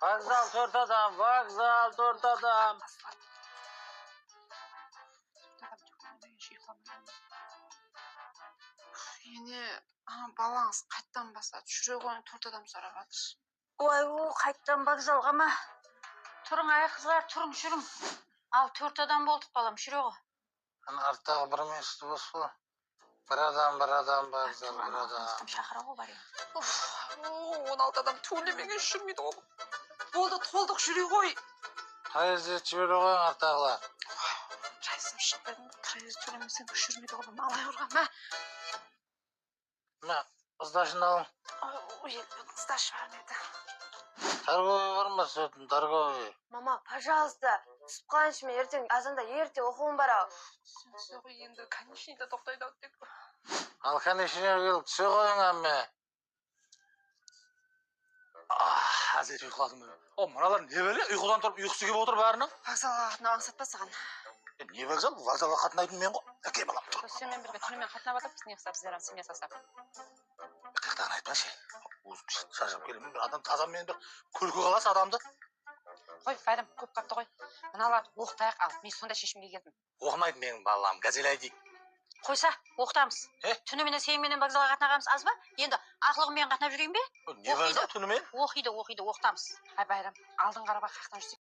Vokzal 4 adam, vokzal 4 adam. Yine balans qaytdan basat. Şuraya koyun 4 adam so'rab жатыр. Voy, qaytdan vokzalga mı? Turun ay kızlar, turun şurun. Al 4 adam bolduq balam, şuraya. Ana artdağı bir mesut bolsu. Bir adam vokzal, bir adam. Şahıra var ya. 16 adam төлемеген жүрмейді oğlum. Болды, толдық жүре ғой. Hayır, çevir oğlum artdağılar. Жайсым шықпадым, тірайыз төлемесең жүрмейді oğlum. Алай ұрған, ма? Ne? Kızdaşını alın. Сдача vermedi. Торговый var mı sötün, торговый? Mama, пожалуйста, түсіп қалайыншы, мен ертең азанда ерте оқуым бар ау. Түсі ғой енді конечныйда тоқтайды ау тек. Al kanişine gelip tüse koyun amme. Әзет ұйқыладың ба? О, мыналар не бәле? Ұйқыдан тұрып ұйқысы келіп отыр бәрінің? Вокзалға қатынау аңсатпа саған. Не вокзал? Вокзалға қатынайтын мен ғой. Әке балам тұр. Сенімен бірге түнімен қатынап жатып, біз не қыстап, сіздер семья састап. Қиқтағын айтпашы. Шашып келемін, бір адам таза мен бір күлкі қаласы адамды. Қой, Файдам көп қапты ғой. Мыналарды оқытайық ал, мен сонда шешімге келдім. Оқымайды менің балам, газель айтайық. Қойса, оқытамыз. Түніменен сеніменен вокзалға қатынағанбыз аз ба? Енді ақылығымен қатынап жүрейін бе? Не вокзал түнімен? Оқиды, оқытамыз. Ай, Байрам, алдын қараба қақтан жүрсек.